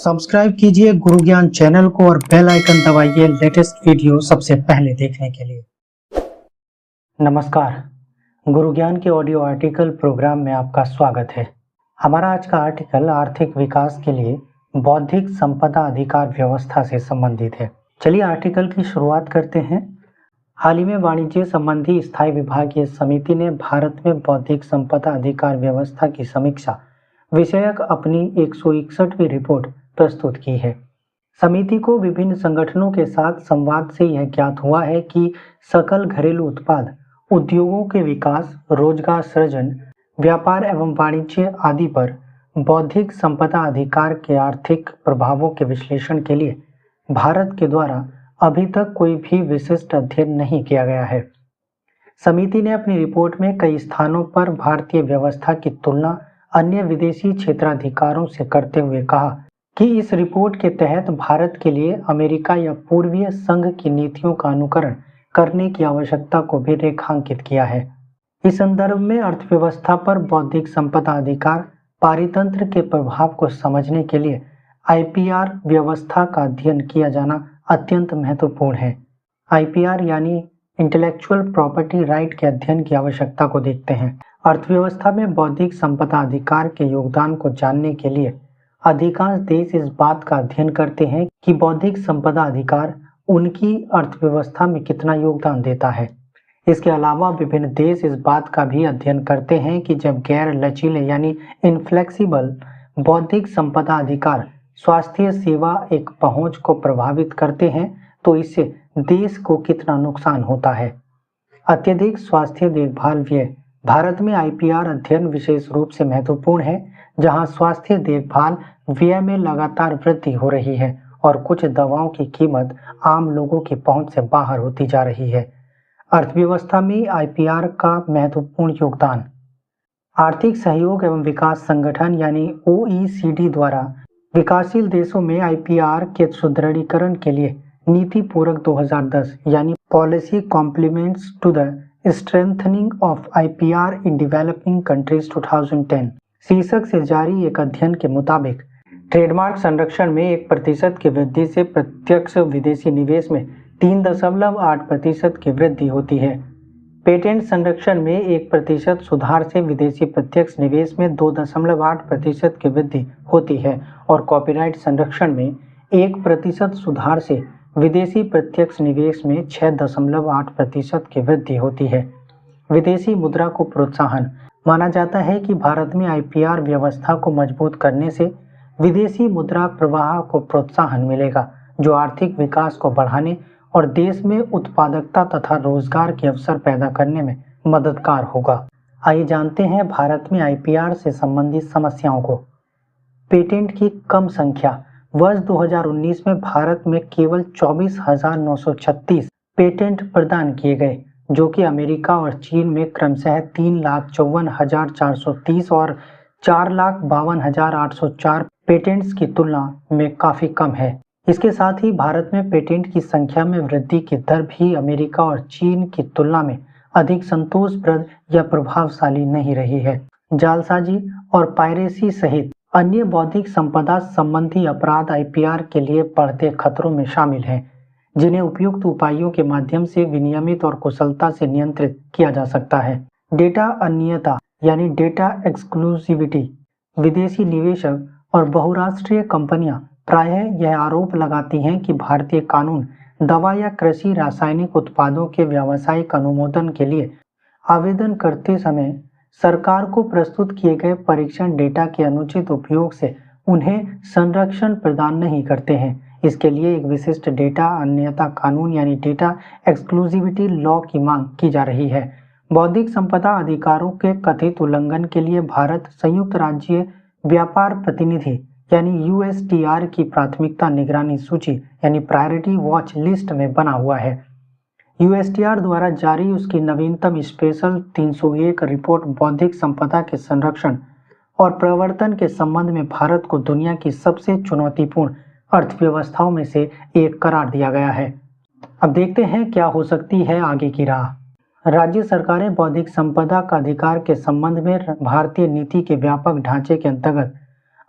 Subscribe कीजिए गुरु ज्ञान channel को और बेल आइकन दबाइए लेटेस्ट वीडियो सबसे पहले देखने के लिए। नमस्कार, गुरु ज्ञान के ऑडियो आर्टिकल प्रोग्राम में आपका स्वागत है। हमारा आज का आर्टिकल आर्थिक विकास के लिए बौद्धिक संपदा अधिकार व्यवस्था से संबंधित है। चलिए आर्टिकल की शुरुआत करते हैं। हाल ही में वाणिज्य संबंधी स्थायी विभागीय समिति ने भारत में बौद्धिक संपदा अधिकार व्यवस्था की समीक्षा विषयक अपनी 161वीं रिपोर्ट प्रस्तुत की है। समिति को विभिन्न संगठनों के साथ संवाद से यह ज्ञात हुआ है कि सकल घरेलू उत्पाद, उद्योगों के विकास, रोजगार सृजन, व्यापार एवं वाणिज्य आदि पर बौद्धिक संपदा अधिकार के आर्थिक प्रभावों के विश्लेषण के लिए भारत के द्वारा अभी तक कोई भी विशिष्ट अध्ययन नहीं किया गया है। समिति ने अपनी रिपोर्ट में कई स्थानों पर भारतीय व्यवस्था की तुलना अन्य विदेशी क्षेत्राधिकारों से करते हुए कहा कि इस रिपोर्ट के तहत भारत के लिए अमेरिका या पूर्वीय संघ की नीतियों का अनुकरण करने की आवश्यकता को भी रेखांकित किया है। इस संदर्भ में अर्थव्यवस्था पर बौद्धिक संपदा अधिकार पारितंत्र के प्रभाव को समझने के लिए आईपीआर व्यवस्था का अध्ययन किया जाना अत्यंत महत्वपूर्ण है। आईपीआर यानी इंटेलेक्चुअल प्रॉपर्टी राइट के अध्ययन की आवश्यकता को देखते हैं। अर्थव्यवस्था में बौद्धिक संपदा अधिकार के योगदान को जानने के लिए अधिकांश देश इस बात का अध्ययन करते हैं कि बौद्धिक संपदा अधिकार उनकी अर्थव्यवस्था में कितना योगदान देता है। इसके अलावा विभिन्न देश इस बात का भी अध्ययन करते हैं कि जब गैर लचीले यानी इनफ्लेक्सिबल बौद्धिक संपदा अधिकार स्वास्थ्य सेवा एक पहुंच को प्रभावित करते हैं तो इससे देश को कितना नुकसान होता है। अत्यधिक स्वास्थ्य देखभाल व्यय भारत में आईपीआर अध्ययन विशेष रूप से महत्वपूर्ण है, जहां स्वास्थ्य देखभाल व्यय में लगातार वृद्धि हो रही है और कुछ दवाओं की कीमत आम लोगों की पहुंच से बाहर होती जा रही है। अर्थव्यवस्था में आईपीआर का महत्वपूर्ण योगदान। आर्थिक सहयोग एवं विकास संगठन यानी ओईसीडी द्वारा विकासशील देशों में आईपीआर के सुदृढ़ीकरण के लिए नीति पूरक 2010 यानी policy complements to the strengthening of IPR in developing countries 2010 शीर्षक से जारी एक अध्ययन के मुताबिक ट्रेडमार्क संरक्षण में 1% की वृद्धि से प्रत्यक्ष विदेशी निवेश में 3.8% की वृद्धि होती है। पेटेंट संरक्षण में 1% सुधार से विदेशी प्रत्यक्ष निवेश में 2.8% की वृद्धि होती है और कॉपीराइट संरक्षण में 1% सुधार से विदेशी प्रत्यक्ष निवेश में 6.8% की वृद्धि होती है। विदेशी मुद्रा को प्रोत्साहन माना जाता है कि भारत में आईपीआर व्यवस्था को मजबूत करने से विदेशी मुद्रा प्रवाह को प्रोत्साहन मिलेगा, जो आर्थिक विकास को बढ़ाने और देश में उत्पादकता तथा रोजगार के अवसर पैदा करने में मददगार होगा। आइए जानते हैं भारत में आईपीआर से संबंधित समस्याओं को। पेटेंट की कम संख्या। वर्ष 2019 में भारत में केवल 24,936 पेटेंट प्रदान किए गए, जो कि अमेरिका और चीन में क्रमशः 3,54,430 और 4,52,804 पेटेंट्स की तुलना में काफी कम है। इसके साथ ही भारत में पेटेंट की संख्या में वृद्धि की दर भी अमेरिका और चीन की तुलना में अधिक संतोषप्रद या प्रभावशाली नहीं रही है। जालसाजी और पायरेसी सहित अन्य बौद्धिक संपदा संबंधी अपराध आईपीआर के लिए बढ़ते खतरों में शामिल हैं, जिन्हें उपयुक्त उपायों के माध्यम से विनियमित और कुशलता से नियंत्रित किया जा सकता है। डेटा अनियता यानी डेटा एक्सक्लूसिविटी। विदेशी निवेशक और बहुराष्ट्रीय कंपनियां प्रायः यह आरोप लगाती हैं कि भारतीय कानून दवा या कृषि रासायनिक उत्पादों के व्यावसायिक अनुमोदन के लिए आवेदन करते समय सरकार को प्रस्तुत किए गए परीक्षण डेटा के अनुचित उपयोग से उन्हें संरक्षण प्रदान नहीं करते हैं। इसके लिए एक विशिष्ट डेटा अनन्यता कानून यानी डेटा एक्सक्लूसिविटी लॉ की मांग की जा रही है। बौद्धिक संपदा अधिकारों के कथित उल्लंघन के लिए भारत संयुक्त राज्य व्यापार प्रतिनिधि यानी यूएसटीआर की प्राथमिकता निगरानी सूची यानी प्रायोरिटी वॉच लिस्ट में बना हुआ है। यूएसटीआर द्वारा जारी उसकी नवीनतम स्पेशल 301 रिपोर्ट बौद्धिक संपदा के संरक्षण और प्रवर्तन के संबंध में भारत को दुनिया की सबसे चुनौतीपूर्ण अर्थव्यवस्थाओं में से एक करार दिया गया है। अब देखते हैं क्या हो सकती है आगे की राह। राज्य सरकारें बौद्धिक संपदा का अधिकार के संबंध में भारतीय नीति के व्यापक ढांचे के अंतर्गत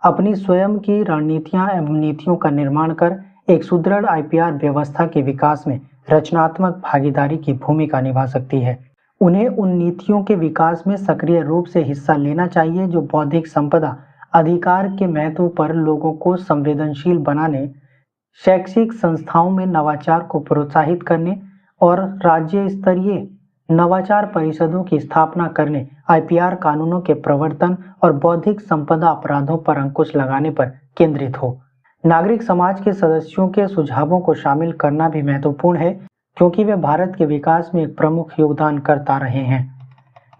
अपनी स्वयं की रणनीतियां एवं नीतियों का निर्माण कर एक सुदृढ़ आईपीआर व्यवस्था के विकास में रचनात्मक भागीदारी की भूमिका निभा सकती है। उन्हें उन नीतियों के विकास में सक्रिय रूप से हिस्सा लेना चाहिए जो बौद्धिक संपदा अधिकार के महत्व पर लोगों को संवेदनशील बनाने, शैक्षिक संस्थाओं में नवाचार को प्रोत्साहित करने और राज्य स्तरीय नवाचार परिषदों की स्थापना करने, आईपीआर कानूनों के प्रवर्तन और बौद्धिक संपदा अपराधों पर अंकुश लगाने पर केंद्रित हो। नागरिक समाज के सदस्यों के सुझावों को शामिल करना भी महत्वपूर्ण है, क्योंकि वे भारत के विकास में एक प्रमुख योगदान करता रहे हैं।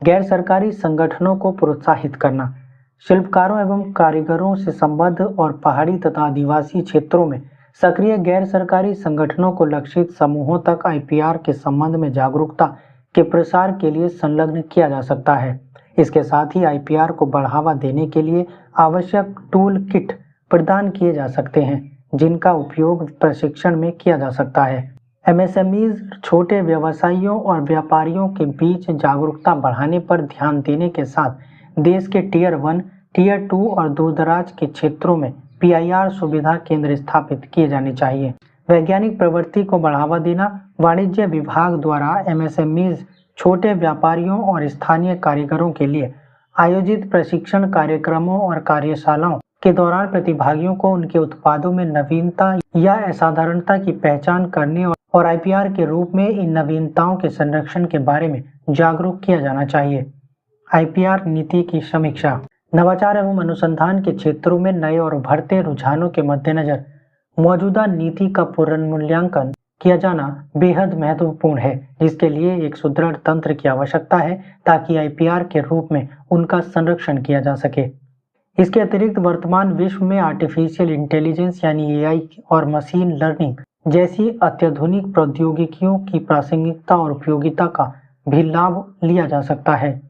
गैर सरकारी संगठनों को प्रोत्साहित करना, शिल्पकारों एवं कारीगरों से संबद्ध और पहाड़ी तथा आदिवासी क्षेत्रों में सक्रिय गैर सरकारी संगठनों को लक्षित समूहों तक आईपीआर के संबंध में जागरूकता के प्रसार के लिए संलग्न किया जा सकता है। इसके साथ ही आईपीआर को बढ़ावा देने के लिए आवश्यक टूल किट प्रदान किए जा सकते हैं, जिनका उपयोग प्रशिक्षण में किया जा सकता है। एमएसएमईज, छोटे व्यवसायियों और व्यापारियों के बीच जागरूकता बढ़ाने पर ध्यान देने के साथ देश के टियर 1, टियर 2 और दूरदराज के क्षेत्रों में पीआईआर सुविधा केंद्र स्थापित किए जाने चाहिए। वैज्ञानिक प्रवृत्ति को बढ़ावा देना, वाणिज्य विभाग द्वारा एमएसएमईज, छोटे व्यापारियों और स्थानीय कारीगरों के लिए आयोजित प्रशिक्षण कार्यक्रमों और कार्यशालाओं के दौरान प्रतिभागियों को उनके उत्पादों में नवीनता या असाधारणता की पहचान करने और आईपीआर के रूप में इन नवीनताओं के संरक्षण के बारे में जागरूक किया जाना चाहिए। आईपीआर नीति की समीक्षा, नवाचार एवं अनुसंधान के क्षेत्रों में नए और उभरते रुझानों के मद्देनजर मौजूदा नीति का पुनर्मूल्यांकन किया जाना बेहद महत्वपूर्ण है, जिसके लिए एक सुदृढ़ तंत्र की आवश्यकता है ताकि आईपीआर के रूप में उनका संरक्षण किया जा सके। इसके अतिरिक्त वर्तमान विश्व में आर्टिफिशियल इंटेलिजेंस यानी एआई और मशीन लर्निंग जैसी अत्याधुनिक प्रौद्योगिकियों की प्रासंगिकता और उपयोगिता का भी लाभ लिया जा सकता है।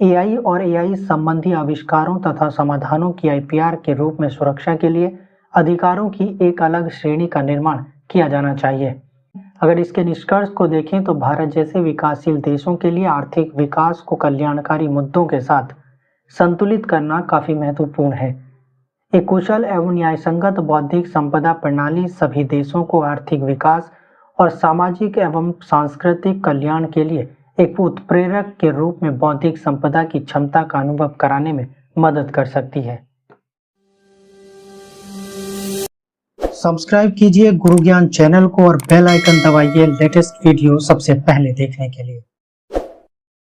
एआई और एआई संबंधी आविष्कारों तथा समाधानों की आईपीआर के रूप में सुरक्षा के लिए अधिकारों की एक अलग श्रेणी का निर्माण किया जाना चाहिए। अगर इसके निष्कर्ष को देखें तो भारत जैसे विकासशील देशों के लिए आर्थिक विकास को कल्याणकारी मुद्दों के साथ संतुलित करना काफी महत्वपूर्ण है। एक कुशल एवं न्यायसंगत बौद्धिक संपदा प्रणाली सभी देशों को आर्थिक विकास और सामाजिक एवं सांस्कृतिक कल्याण के लिए एक उत्प्रेरक के रूप में बौद्धिक संपदा की क्षमता का अनुभव कराने में मदद कर सकती है। सब्सक्राइब कीजिए गुरु ज्ञान चैनल को और बेल आइकन दबाइए लेटेस्ट वीडियो सबसे पहले देखने के लिए।